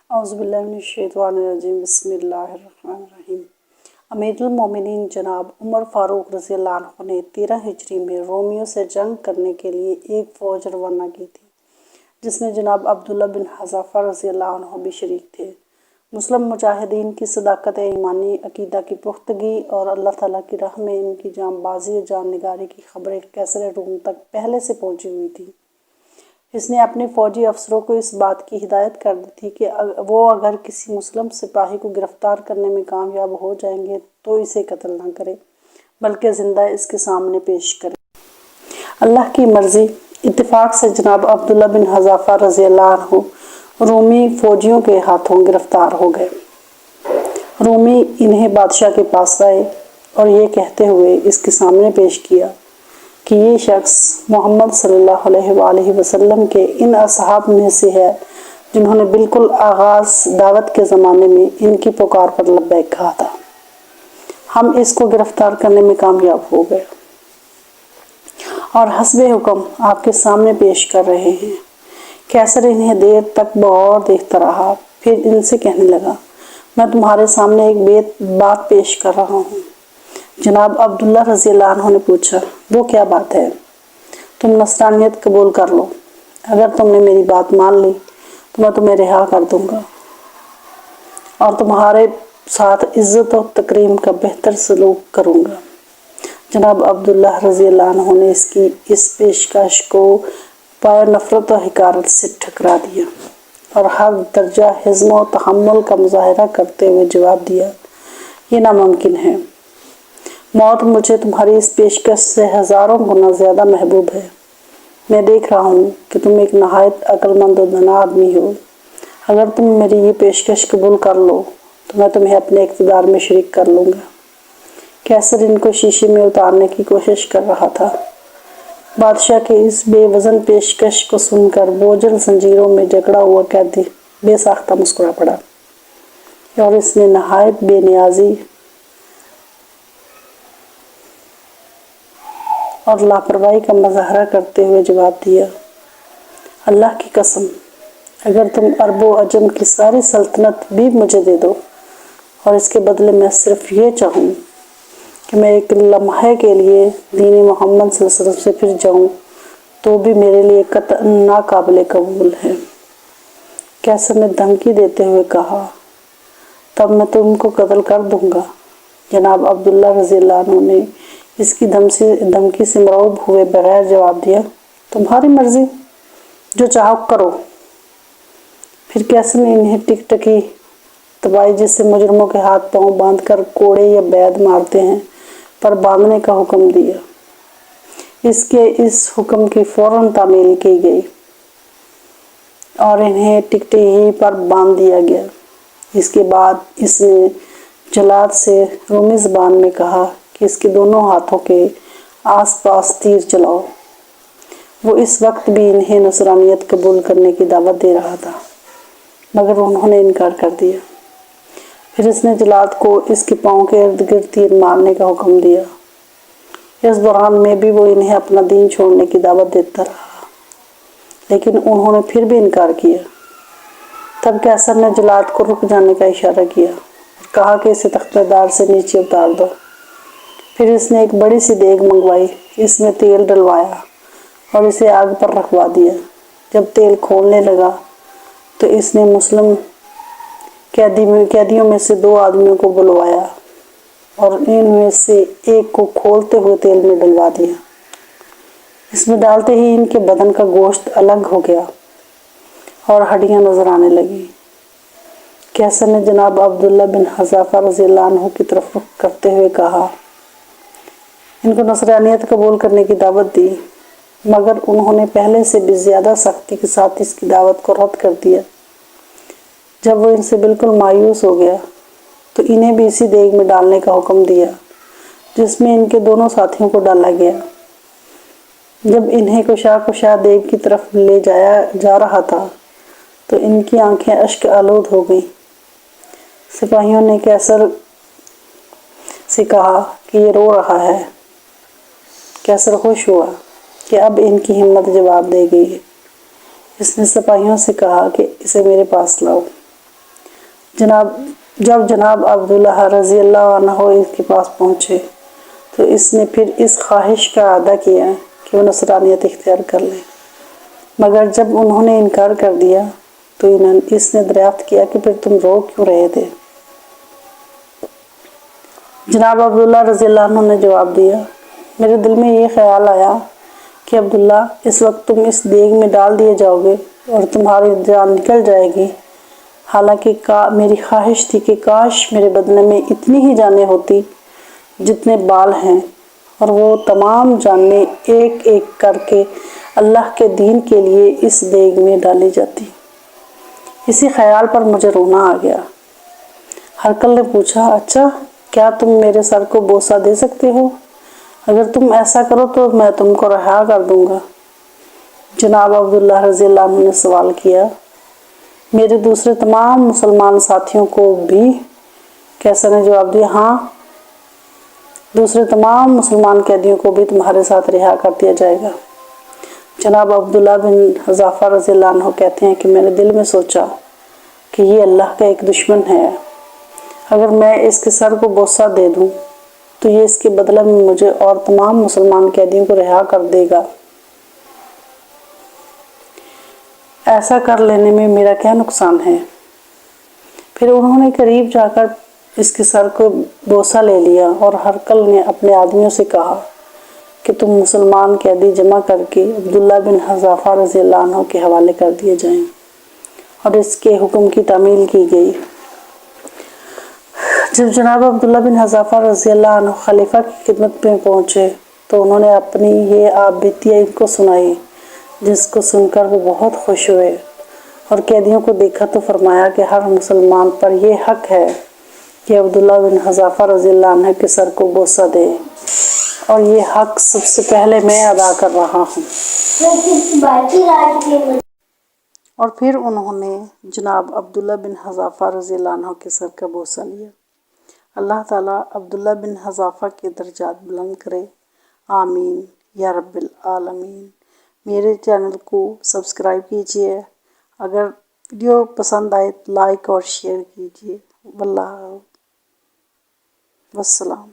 اعوذ باللہ من الشیطان الرجیم بسم اللہ الرحمن الرحیم۔ امیر المومنین جناب عمر فاروق رضی اللہ عنہ نے 13 ہجری میں رومیوں سے جنگ کرنے کے لیے ایک فوج روانہ کی تھی، جس میں جناب عبداللہ بن حذافہ رضی اللہ عنہ بھی شریک تھے۔ مسلم مجاہدین کی صداقت ایمانی، عقیدہ کی پختگی اور اللہ تعالیٰ کی راہ میں ان کی جاں بازی اور جان نگاری کی خبریں قیصر روم تک پہلے سے پہنچی ہوئی تھیں۔ اس نے اپنے فوجی افسروں کو اس بات کی ہدایت کر دی تھی کہ وہ اگر کسی مسلم سپاہی کو گرفتار کرنے میں کامیاب ہو جائیں گے تو اسے قتل نہ کرے، بلکہ زندہ اس کے سامنے پیش کرے۔ اللہ کی مرضی، اتفاق سے جناب عبداللہ بن حذافہ رضی اللہ عنہ رومی فوجیوں کے ہاتھوں گرفتار ہو گئے۔ رومی انہیں بادشاہ کے پاس لائے اور یہ کہتے ہوئے اس کے سامنے پیش کیا کہ یہ شخص محمد صلی اللہ علیہ وآلہ وسلم کے ان اصحاب میں سے ہے جنہوں نے بالکل آغاز دعوت کے زمانے میں ان کی پکار پر لبیک کہا تھا۔ ہم اس کو گرفتار کرنے میں کامیاب ہو گئے اور حسب حکم آپ کے سامنے پیش کر رہے ہیں۔ قیصر انہیں دیر تک بغور دیکھتا رہا، پھر ان سے کہنے لگا، میں تمہارے سامنے ایک بات پیش کر رہا ہوں۔ جناب عبداللہ رضی اللہ عنہ نے پوچھا، وہ کیا بات ہے؟ تم نصرانیت قبول کر لو، اگر تم نے میری بات مان لی تو میں تمہیں رہا کر دوں گا اور تمہارے ساتھ عزت و تکریم کا بہتر سلوک کروں گا۔ جناب عبداللہ رضی اللہ عنہ نے اس پیشکش کو پائے نفرت و حقارت سے ٹھکرا دیا اور ہر درجہ حزم و تحمل کا مظاہرہ کرتے ہوئے جواب دیا، یہ ناممکن ہے۔ موت مجھے تمہاری اس پیشکش سے ہزاروں گنا زیادہ محبوب ہے۔ میں دیکھ رہا ہوں کہ تم ایک نہایت عقل مند و دانا آدمی ہو۔ اگر تم میری یہ پیشکش قبول کر لو تو میں تمہیں اپنے اقتدار میں شریک کر لوں گا۔ قیصر ان کو شیشے میں اتارنے کی کوشش کر رہا تھا۔ بادشاہ کے اس بے وزن پیشکش کو سن کر بوجھل زنجیروں میں جکڑا ہوا قیدی بے ساختہ مسکرا پڑا اور اس نے نہایت بے نیازی اور لاپرواہی کا مظاہرہ کرتے ہوئے جواب دیا، اللہ کی قسم، اگر تم عرب و عجم کی ساری سلطنت بھی مجھے دے دو اور اس کے بدلے میں صرف یہ چاہوں کہ میں ایک لمحے کے لیے دین محمد صلی اللہ علیہ وسلم سے پھر جاؤں تو بھی میرے لیے قطعاً ناقابل قبول ہے۔ قیصر نے دھمکی دیتے ہوئے کہا، تب میں تم کو قتل کر دوں گا۔ جناب عبداللہ رضی اللہ عنہ نے اس کی دھمکی سے مرعوب ہوئے بغیر جواب دیا، تمہاری مرضی، جو چاہو کرو۔ پھر قیصر نے انہیں ٹکٹکی تبائی جس سے مجرموں کے ہاتھ پاؤں باندھ کر کوڑے یا بید مارتے ہیں پر باندھنے کا حکم دیا۔ اس حکم کی فوراً تعمیل کی گئی اور انہیں ٹکٹکی پر باندھ دیا گیا۔ اس کے بعد اس نے جلاد سے رومی زبان میں کہا کہ اس کے دونوں ہاتھوں کے آس پاس تیر چلاؤ۔ وہ اس وقت بھی انہیں نصرانیت قبول کرنے کی دعوت دے رہا تھا، مگر انہوں نے انکار کر دیا۔ پھر اس نے جلاد کو اس کے پاؤں کے ارد گرد تیر مارنے کا حکم دیا۔ اس دوران میں بھی وہ انہیں اپنا دین چھوڑنے کی دعوت دیتا رہا، لیکن انہوں نے پھر بھی انکار کیا۔ تب قیصر نے جلاد کو رک جانے کا اشارہ کیا اور کہا کہ اسے تختہ دار سے نیچے اتار دو۔ پھر اس نے ایک بڑی سی دیگ منگوائی، اس میں تیل ڈلوایا اور اسے آگ پر رکھوا دیا۔ جب تیل کھولنے لگا تو اس نے مسلم قیدیوں میں سے 2 آدمیوں کو بلوایا اور ان میں سے ایک کو کھولتے ہوئے تیل میں ڈلوا دیا۔ اس میں ڈالتے ہی ان کے بدن کا گوشت الگ ہو گیا اور ہڈیاں نظر آنے لگیں۔ قیصر نے جناب عبداللہ بن حذافہ رضی اللہ عنہ کی طرف رخ کرتے ہوئے کہا، ان کو نصرانیت قبول کرنے کی دعوت دی، مگر انہوں نے پہلے سے بھی زیادہ سختی کے ساتھ اس کی دعوت کو رد کر دیا۔ جب وہ ان سے بالکل مایوس ہو گیا تو انہیں بھی اسی دیگ میں ڈالنے کا حکم دیا جس میں ان کے دونوں ساتھیوں کو ڈالا گیا۔ جب انہیں کشا دیگ کی طرف لے جایا جا رہا تھا تو ان کی آنکھیں اشک آلود ہو گئیں۔ سپاہیوں نے قیصر سے کہا کہ یہ رو رہا ہے۔ قیصر خوش ہوا کہ اب ان کی ہمت جواب دے گئی ہے۔ اس نے سپاہیوں سے کہا کہ اسے میرے پاس لاؤ۔ جب جناب عبداللہ رضی اللہ عنہ اس کے پاس پہنچے تو اس نے پھر اس خواہش کا اعادہ کیا کہ وہ نصرانیت اختیار کر لیں، مگر جب انہوں نے انکار کر دیا تو اس نے دریافت کیا کہ پھر تم رو کیوں رہے تھے؟ جناب عبداللہ رضی اللہ عنہ نے جواب دیا، میرے دل میں یہ خیال آیا کہ عبداللہ اس وقت تم اس دیگ میں ڈال دیے جاؤ گے اور تمہاری جان نکل جائے گی، حالانکہ میری خواہش تھی کہ کاش میرے بدن میں اتنی ہی جانیں ہوتی جتنے بال ہیں، اور وہ تمام جانیں ایک ایک کر کے اللہ کے دین کے لیے اس دیگ میں ڈالی جاتی۔ اسی خیال پر مجھے رونا آ گیا۔ ہرقل نے پوچھا، اچھا کیا تم میرے سر کو بوسہ دے سکتے ہو؟ اگر تم ایسا کرو تو میں تم کو رہا کر دوں گا۔ جناب عبداللہ رضی اللہ عنہ نے سوال کیا، میرے دوسرے تمام مسلمان ساتھیوں کو بھی؟ کیسر نے جواب دیا، ہاں، دوسرے تمام مسلمان قیدیوں کو بھی تمہارے ساتھ رہا کر دیا جائے گا۔ جناب عبداللہ بن حذافہ رضی اللہ عنہ کہتے ہیں کہ میں نے دل میں سوچا کہ یہ اللہ کا ایک دشمن ہے، اگر میں اس کے سر کو بوسہ دے دوں تو یہ اس کے بدلے میں مجھے اور تمام مسلمان قیدیوں کو رہا کر دے گا۔ ایسا کر لینے میں میرا کیا نقصان ہے؟ پھر انہوں نے قریب جا کر اس کے سر کو بوسہ لے لیا، اور ہرقل نے اپنے آدمیوں سے کہا کہ تم مسلمان قیدی جمع کر کے عبداللہ بن حذافہ رضی اللہ عنہ کے حوالے کر دیے جائیں، اور اس کے حکم کی تعمیل کی گئی۔ جب جناب عبداللہ بن حذافہ رضی اللہ عنہ خلیفہ کی خدمت میں پہنچے تو انہوں نے اپنی یہ آپ بیتیاں ان کو سنائی، جس کو سن کر وہ بہت خوش ہوئے، اور قیدیوں کو دیکھا تو فرمایا کہ ہر مسلمان پر یہ حق ہے کہ عبداللہ بن حذافہ رضی اللہ عنہ کے سر کو بوسہ دے، اور یہ حق سب سے پہلے میں ادا کر رہا ہوں۔ اور پھر انہوں نے جناب عبداللہ بن حذافہ رضی اللہ عنہ کے سر کا بوسہ لیا۔ اللہ تعالیٰ عبداللہ بن حذافہ کے درجات بلند کرے، آمین یا رب العالمین۔ میرے چینل کو سبسکرائب کیجیے، اگر ویڈیو پسند آئے لائک اور شیئر کیجیے۔ والسلام۔